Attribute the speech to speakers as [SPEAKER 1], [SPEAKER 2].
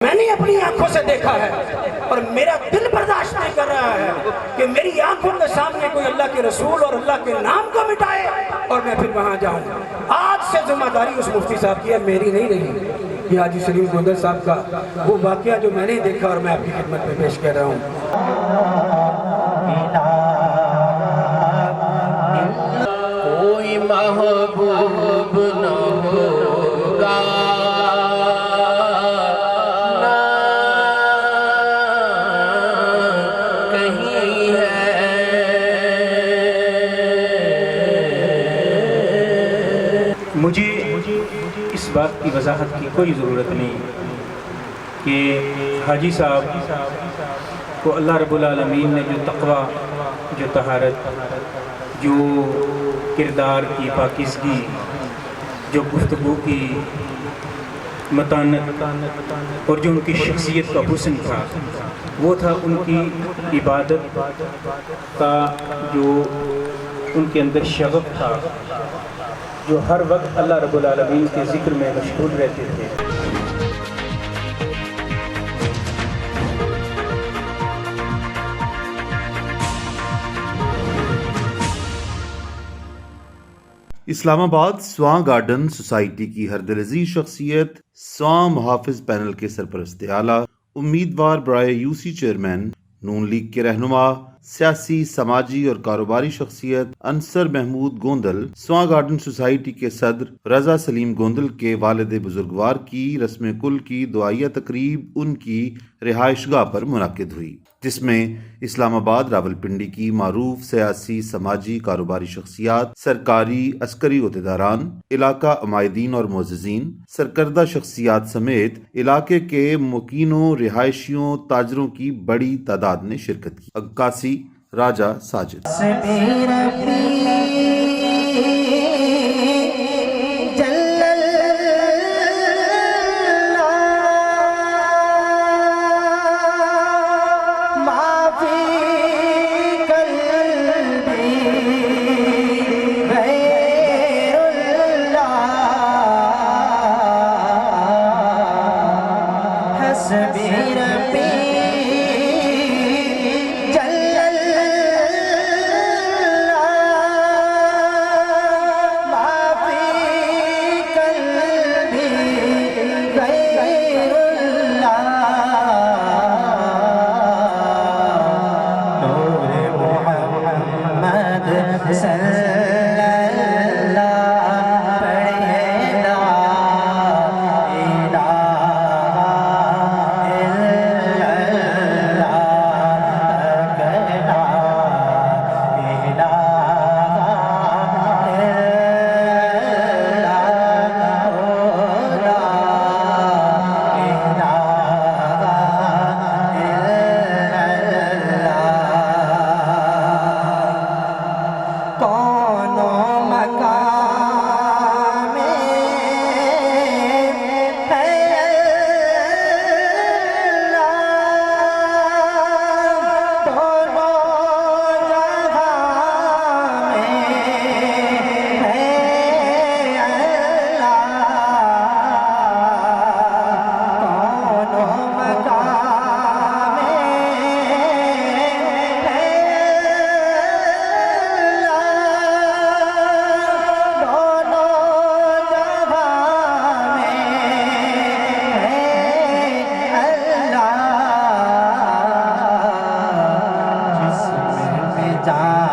[SPEAKER 1] میں نے اپنی آنکھوں سے دیکھا ہے اور میرا دل برداشت نہیں کر رہا ہے کہ میری آنکھوں کے سامنے کوئی اللہ کے رسول اور اللہ کے نام کو مٹائے اور میں پھر وہاں جاؤں۔ آج سے ذمہ داری اس مفتی صاحب کی ہے، میری نہیں رہی۔ یہ حاجی سلیم گوندل صاحب کا وہ واقعہ جو میں نے دیکھا اور میں آپ کی خدمت میں پیش کر رہا ہوں۔
[SPEAKER 2] کوئی محبوب نہ ہوگا
[SPEAKER 3] مجھے اس بات کی وضاحت کی کوئی ضرورت نہیں کہ حاجی صاحب کو اللہ رب العالمین نے جو تقوی، جو طہارت، جو کردار کی پاکیزگی، جو گفتگو کی متانت اور جو ان کی شخصیت کا حسن تھا، وہ تھا ان کی عبادت کا جو ان کے اندر شغف تھا، جو ہر وقت اللہ رب العالمین کے ذکر میں مشغول رہتے تھے۔
[SPEAKER 4] اسلام آباد سواں گارڈن سوسائٹی کی ہر دلعزیز شخصیت سواں محافظ پینل کے سرپرست اعلیٰ، امیدوار برائے یوسی چیئرمین، نون لیگ کے رہنما، سیاسی، سماجی اور کاروباری شخصیت انصر محمود گوندل سواں گارڈن سوسائٹی کے صدر رضا سلیم گوندل کے والد بزرگوار کی رسم کل کی دعائیہ تقریب ان کی رہائش گاہ پر منعقد ہوئی، جس میں اسلام آباد راولپنڈی کی معروف سیاسی، سماجی، کاروباری شخصیات، سرکاری عسکری عہدیداران، علاقہ عمائدین اور معززین، سرکردہ شخصیات سمیت علاقے کے مکینوں، رہائشیوں، تاجروں کی بڑی تعداد نے شرکت کی۔ عکاسی راجہ ساجد۔
[SPEAKER 2] جا